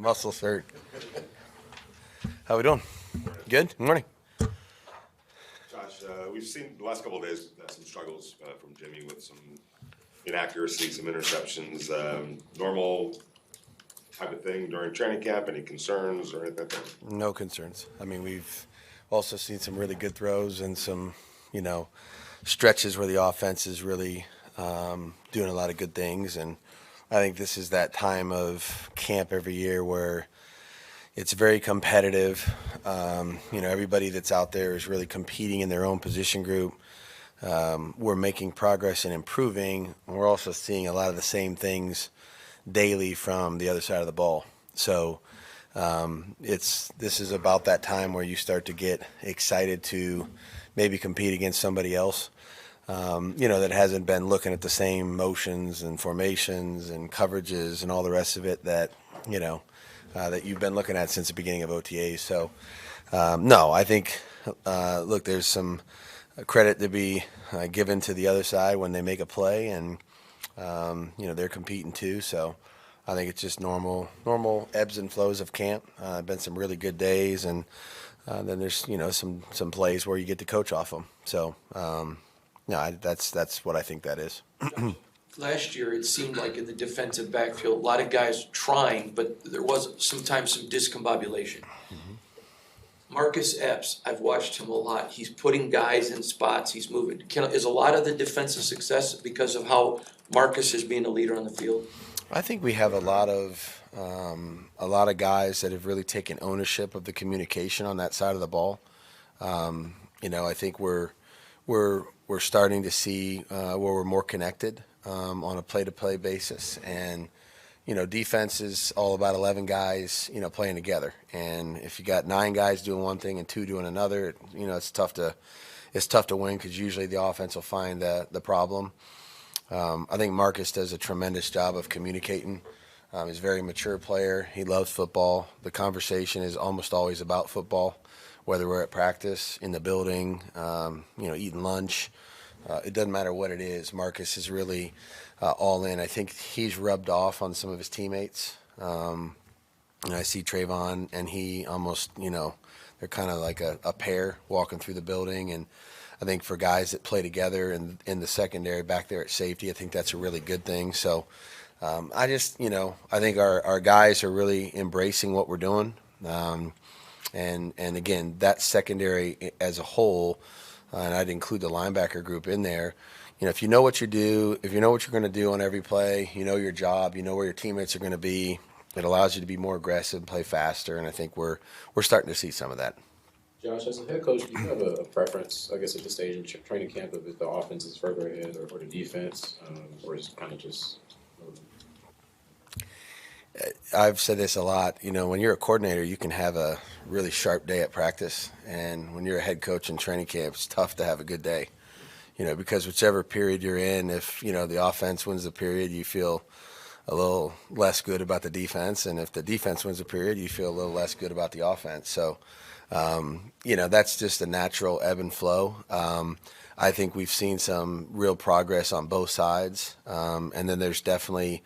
Muscles hurt. How we doing? Good? Good morning. Josh, we've seen the last couple of days some struggles from Jimmy with some inaccuracy, some interceptions. Normal type of thing during training camp? Any concerns or anything? No concerns. I mean, we've also seen some really good throws and some, stretches where the offense is really doing a lot of good things. And I think this is that time of camp every year where it's very competitive. Everybody that's out there is really competing in their own position group. We're making progress and improving. We're also seeing a lot of the same things daily from the other side of the ball. So this is about that time where you start to get excited to maybe compete against somebody else, that hasn't been looking at the same motions and formations and coverages and all the rest of it that, that you've been looking at since the beginning of OTAs. So, no, I think, look, there's some credit to be given to the other side when they make a play, and they're competing too. So I think it's just normal ebbs and flows of camp. Been some really good days, and then there's some plays where you get to coach off them. So that's what I think that is. Last year, it seemed like in the defensive backfield, a lot of guys trying, but there was sometimes some discombobulation. Marcus Epps, I've watched him a lot. He's putting guys in spots. He's moving. Is a lot of the defensive success because of how Marcus is being a leader on the field? I think we have a lot of guys that have really taken ownership of the communication on that side of the ball. I think we're starting to see where we're more connected on a play-to-play basis, and defense is all about 11 guys, playing together. And if you got 9 guys doing one thing and 2 doing another, it's tough to win, because usually the offense will find the problem. I think Marcus does a tremendous job of communicating. He's a very mature player. He loves football. The conversation is almost always about football, whether we're at practice, in the building, eating lunch. It doesn't matter what it is. Marcus is really all in. I think he's rubbed off on some of his teammates. I see Trayvon and he almost, they're kind of like a pair walking through the building. And I think for guys that play together in the secondary back there at safety, I think that's a really good thing. So I think our guys are really embracing what we're doing. And again, that secondary as a whole, and I'd include the linebacker group in there. If you know what you do, if you know what you're going to do on every play, you know your job, you know where your teammates are going to be, it allows you to be more aggressive, play faster, and I think we're starting to see some of that. Josh, as a head coach, do you have a preference, I guess, at this stage in training camp, if the offense is further ahead or the defense, or is it kind of just? I've said this a lot. When you're a coordinator, you can have a really sharp day at practice, and when you're a head coach in training camp, it's tough to have a good day. Because whichever period you're in, if the offense wins the period, you feel a little less good about the defense, and if the defense wins the period, you feel a little less good about the offense. So, that's just a natural ebb and flow. I think we've seen some real progress on both sides, and then there's definitely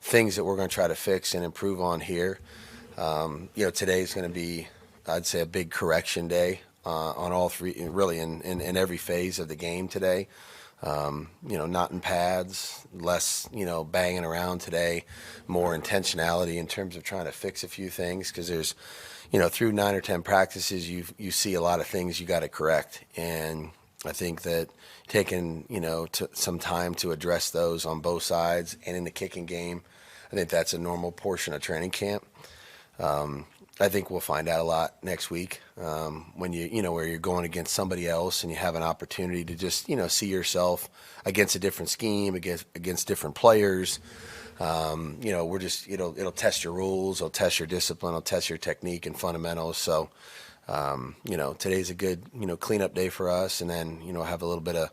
things that we're going to try to fix and improve on here. Today's going to be, I'd say, a big correction day on all three, really in every phase of the game today. Not in pads, less, banging around today, more intentionality in terms of trying to fix a few things, because there's, through 9 or 10 practices, you see a lot of things you got to correct. And I think that taking, some time to address those on both sides and in the kicking game, I think that's a normal portion of training camp. I think we'll find out a lot next week when where you're going against somebody else and you have an opportunity to just, see yourself against a different scheme, against different players. It'll test your rules, it'll test your discipline, it'll test your technique and fundamentals. So, today's a good, cleanup day for us, and then, have a little bit of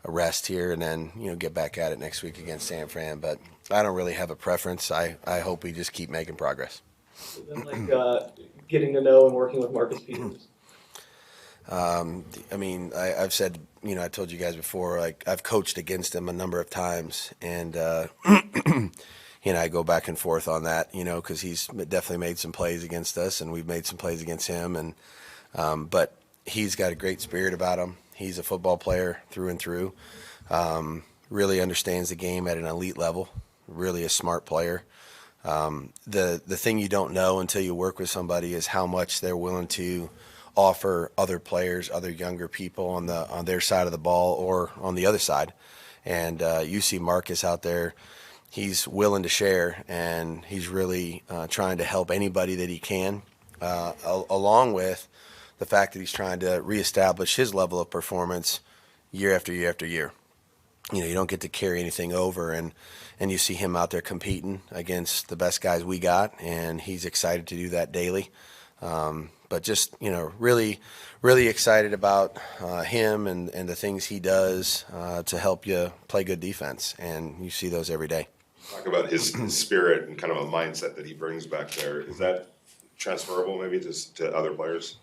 a rest here, and then, get back at it next week against San Fran. But I don't really have a preference. I hope we just keep making progress. Getting to know and working with Marcus Peters? I've said, I told you guys before, like, I've coached against him a number of times, and he and I go back and forth on that, because he's definitely made some plays against us, and we've made some plays against him. And but he's got a great spirit about him. He's a football player through and through. Really understands the game at an elite level. Really a smart player. The thing you don't know until you work with somebody is how much they're willing to offer other players, other younger people on their side of the ball or on the other side. And you see Marcus out there. He's willing to share, and he's really trying to help anybody that he can, along with the fact that he's trying to reestablish his level of performance year after year after year. You don't get to carry anything over, and you see him out there competing against the best guys we got, and he's excited to do that daily. But just, really, really excited about him and the things he does to help you play good defense, and you see those every day. Talk about his spirit and kind of a mindset that he brings back there. Is that transferable maybe to other players?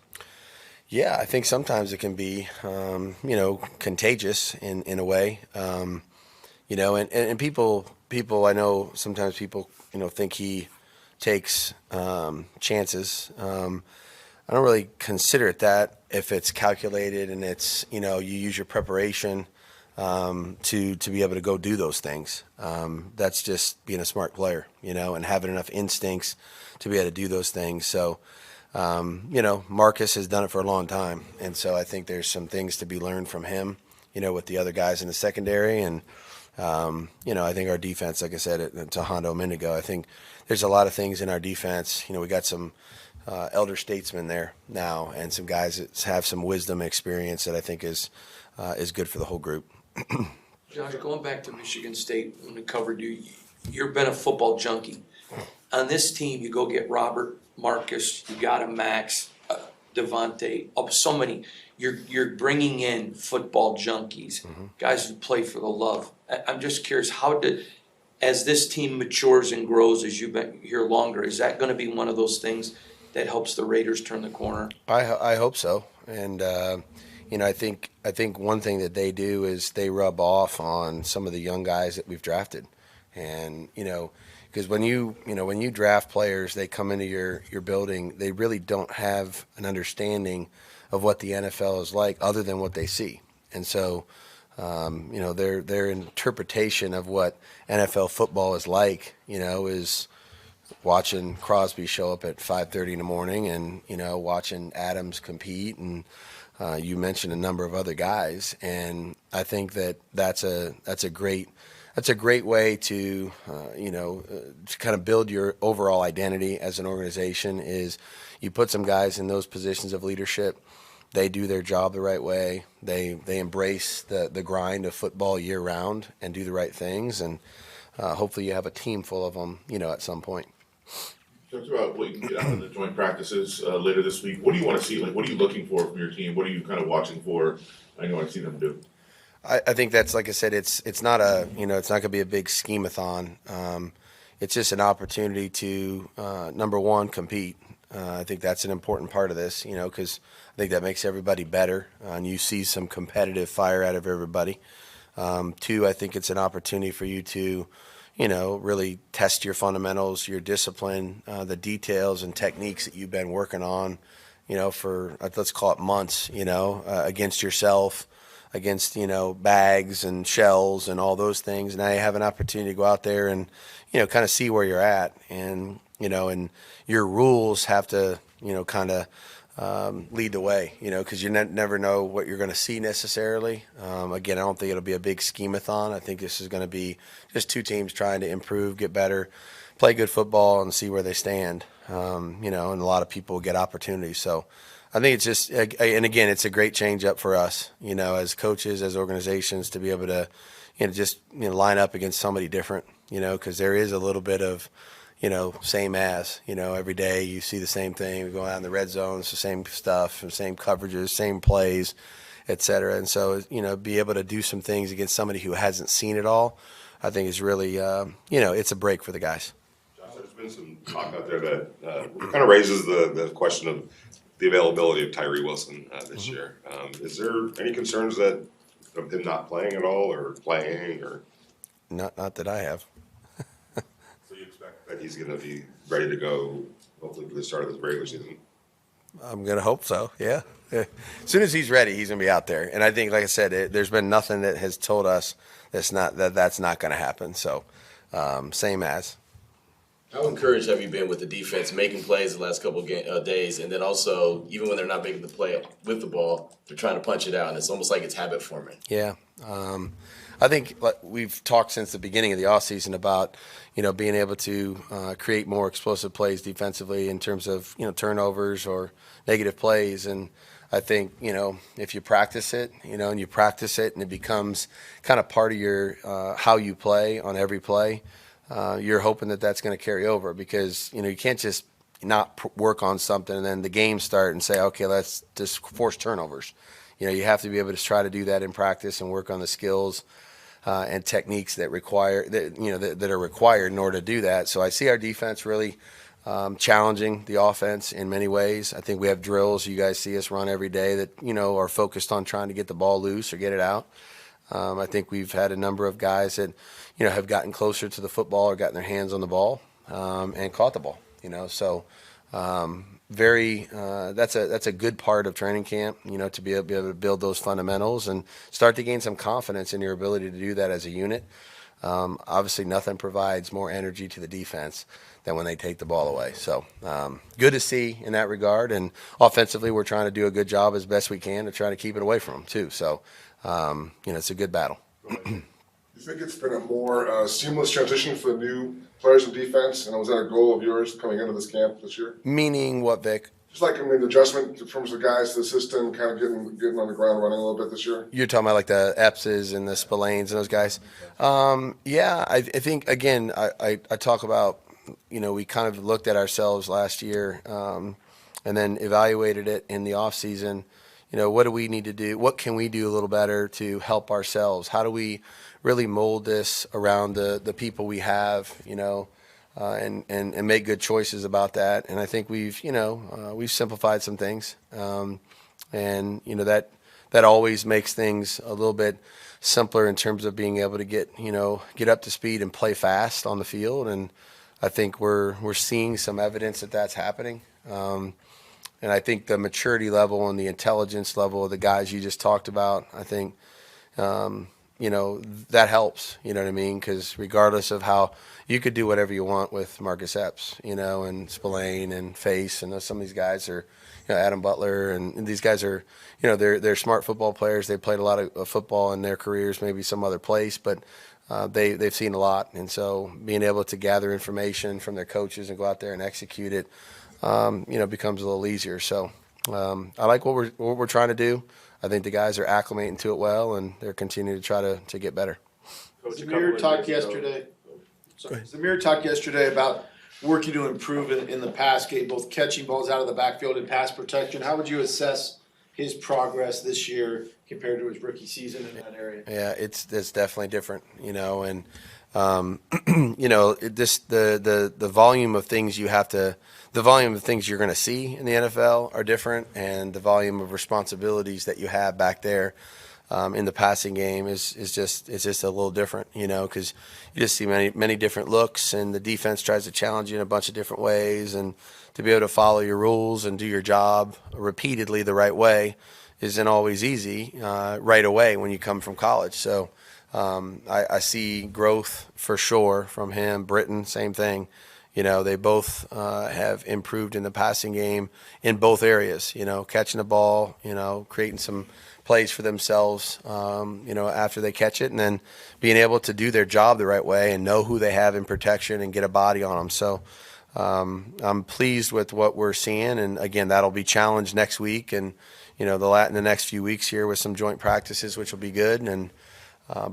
Yeah, I think sometimes it can be, contagious in a way. And people, I know sometimes people, think he takes chances. I don't really consider it that if it's calculated and it's, you use your preparation to be able to go do those things. That's just being a smart player, and having enough instincts to be able to do those things. So, Marcus has done it for a long time, and so I think there's some things to be learned from him, with the other guys in the secondary. And, I think our defense, like I said to Hondo a minute ago, I think there's a lot of things in our defense. We got some elder statesmen there now, and some guys that have some wisdom and experience that I think is good for the whole group. Josh, going back to Michigan State, when we covered you, you've been a football junkie. On this team, you go get Robert, Marcus, you got a Max, Devontae, so many. You're bringing in football junkies, guys who play for the love. I'm just curious, as this team matures and grows, as you've been here longer, is that going to be one of those things that helps the Raiders turn the corner? I hope so, and I think one thing that they do is they rub off on some of the young guys that we've drafted, and because when you draft players, they come into your building, they really don't have an understanding of what the NFL is like other than what they see, and so their interpretation of what NFL football is like, is watching Crosby show up at 5:30 in the morning, and watching Adams compete, and you mentioned a number of other guys, and I think that's a great way to to kind of build your overall identity as an organization. Is you put some guys in those positions of leadership. They do their job the right way. They embrace the grind of football year round and do the right things, and hopefully you have a team full of them at some point. Talk about what you can get out of the joint practices later this week. What do you want to see? Like, what are you looking for from your team? What are you kind of watching for? I want to see them do. I think that's, like I said, it's not it's not going to be a big scheme-a-thon. It's just an opportunity to number one, compete. I think that's an important part of this, because I think that makes everybody better, and you see some competitive fire out of everybody. Two, I think it's an opportunity for you to really test your fundamentals, your discipline, the details and techniques that you've been working on, for let's call it months, against yourself, against, bags and shells and all those things. Now you have an opportunity to go out there and, kind of see where you're at, and, and your rules have to, kind of lead the way, because you never know what you're going to see necessarily. Again, I don't think it'll be a big scheme-a-thon. I think this is going to be just two teams trying to improve, get better, play good football, and see where they stand. And a lot of people get opportunities. So I think it's just, and again, it's a great change up for us, as coaches, as organizations, to be able to, just line up against somebody different, because there is a little bit of, same as, every day you see the same thing. We go out in the red zone, it's the same stuff, the same coverages, same plays, et cetera. And so, be able to do some things against somebody who hasn't seen it all, I think is really, it's a break for the guys. Josh, there's been some talk out there that kind of raises the question of the availability of Tyree Wilson this year. Is there any concerns of him not playing at all, or playing, or? Not that I have. So expect that he's gonna be ready to go, hopefully for the start of this regular season? I'm going to hope so, yeah. As soon as he's ready, he's going to be out there. And I think, like I said, there's been nothing that has told us that's not going to happen. So, same as. How encouraged have you been with the defense making plays the last couple of days, and then also even when they're not making the play with the ball, they're trying to punch it out, and it's almost like it's habit forming. Yeah, I think we've talked since the beginning of the offseason about being able to create more explosive plays defensively in terms of turnovers or negative plays, and I think if you practice it, and you practice it, and it becomes kind of part of your how you play on every play. You're hoping that that's going to carry over because you can't just not work on something and then the game start and say, okay, let's just force turnovers. You have to be able to try to do that in practice and work on the skills and techniques that that are required in order to do that. So I see our defense really challenging the offense in many ways. I think we have drills you guys see us run every day that are focused on trying to get the ball loose or get it out. I think we've had a number of guys that have gotten closer to the football or gotten their hands on the ball and caught the ball. So that's a good part of training camp. To be able to build those fundamentals and start to gain some confidence in your ability to do that as a unit. Obviously, nothing provides more energy to the defense than when they take the ball away. So good to see in that regard. And offensively, we're trying to do a good job as best we can to try to keep it away from them too. So it's a good battle. You think it's been a more seamless transition for the new players in defense, and was that a goal of yours coming into this camp this year? Meaning what, Vic? Just like the adjustment from the guys to the system, kind of getting on the ground running a little bit this year. You're talking about like the Eppses and the Spillanes and those guys. Yeah, I think again, I talk about we kind of looked at ourselves last year and then evaluated it in the off season. What do we need to do? What can we do a little better to help ourselves? How do we really mold this around the people we have, and make good choices about that. And I think we've simplified some things. And that always makes things a little bit simpler in terms of being able to get up to speed and play fast on the field. And I think we're seeing some evidence that that's happening. And I think the maturity level and the intelligence level of the guys you just talked about, I think, that helps, you know what I mean? Because regardless of how you could do whatever you want with Marcus Epps, and Spillane and Face and some of these guys are, Adam Butler and these guys are, they're smart football players. They played a lot of football in their careers, maybe some other place, but they've seen a lot. And so being able to gather information from their coaches and go out there and execute it, becomes a little easier. So I like what we're trying to do. I think the guys are acclimating to it well, and they're continuing to try to get better. Zamir talked yesterday about working to improve in the pass game, both catching balls out of the backfield and pass protection. How would you assess his progress this year compared to his rookie season in that area? Yeah, it's definitely different, and the volume of things the volume of things you're going to see in the NFL are different, and the volume of responsibilities that you have back there in the passing game is just a little different, because you just see many different looks, and the defense tries to challenge you in a bunch of different ways, and to be able to follow your rules and do your job repeatedly the right way isn't always easy right away when you come from college. So I see growth for sure from him. Britton, same thing. They both have improved in the passing game in both areas, catching the ball, creating some plays for themselves, after they catch it, and then being able to do their job the right way and know who they have in protection and get a body on them. So I'm pleased with what we're seeing. And again, that'll be challenged next week and, in the next few weeks here with some joint practices, which will be good. And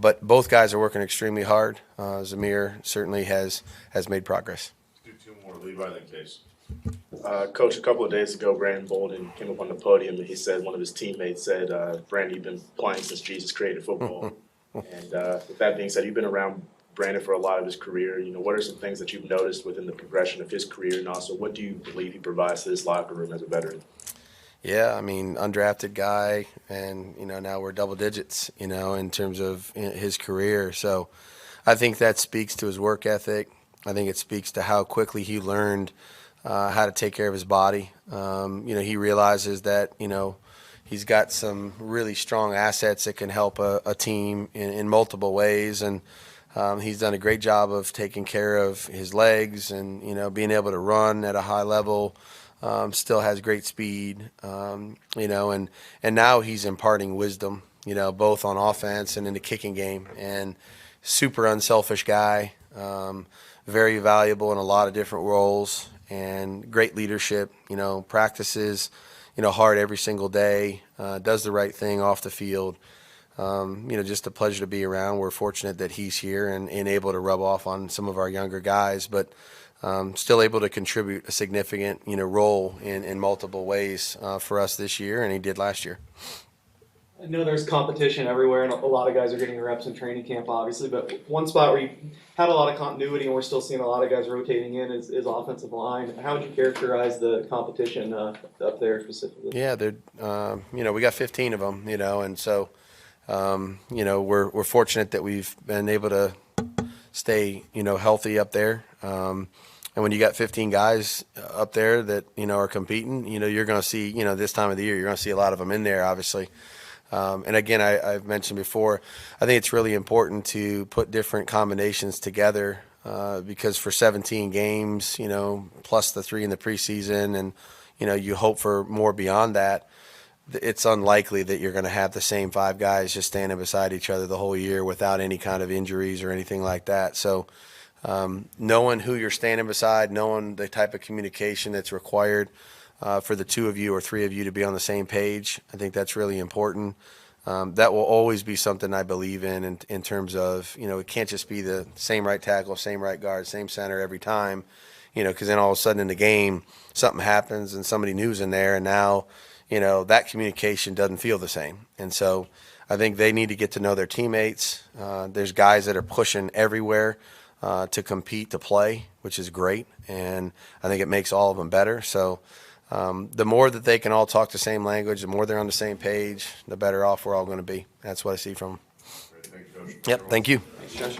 but both guys are working extremely hard. Zamir certainly has made progress. Let's do two more. Levi, then Case. Coach, a couple of days ago, Brandon Bolden came up on the podium and he said one of his teammates said, Brandon, you've been playing since Jesus created football. And with that being said, you've been around Brandon for a lot of his career. What are some things that you've noticed within the progression of his career, and also what do you believe he provides to this locker room as a veteran? Yeah, I mean, undrafted guy, and now we're double digits, in terms of his career. So I think that speaks to his work ethic, I think it speaks to how quickly he learned how to take care of his body. He realizes that, he's got some really strong assets that can help a team in multiple ways. And he's done a great job of taking care of his legs and, being able to run at a high level. Still has great speed, and now he's imparting wisdom, both on offense and in the kicking game. And super unselfish guy, very valuable in a lot of different roles, and great leadership. Practices, hard every single day, does the right thing off the field. Just a pleasure to be around. We're fortunate that he's here and able to rub off on some of our younger guys, but still able to contribute a significant, role in multiple ways for us this year, and he did last year. I know there's competition everywhere, and a lot of guys are getting reps in training camp, obviously. But one spot where you had a lot of continuity, and we're still seeing a lot of guys rotating in, is offensive line. How would you characterize the competition up there specifically? Yeah, we got 15 of them, and so we're fortunate that we've been able to stay, healthy up there. And when you got 15 guys up there that, are competing, you're going to see, this time of the year, you're going to see a lot of them in there, obviously. And again, I've mentioned before, I think it's really important to put different combinations together because for 17 games, plus the 3 in the preseason, and, you hope for more beyond that, it's unlikely that you're going to have the same 5 guys just standing beside each other the whole year without any kind of injuries or anything like that. So knowing who you're standing beside, knowing the type of communication that's required for the 2 of you or 3 of you to be on the same page, I think that's really important. That will always be something I believe in terms of, it can't just be the same right tackle, same right guard, same center every time, because then all of a sudden in the game, something happens and somebody new's in there, and now, that communication doesn't feel the same. And so I think they need to get to know their teammates. There's guys that are pushing everywhere to compete, to play, which is great, and I think it makes all of them better. So the more that they can all talk the same language, the more they're on the same page, the better off we're all going to be. That's what I see from them. Great, thank you, Coach. Yep, thank you. Thanks, Josh.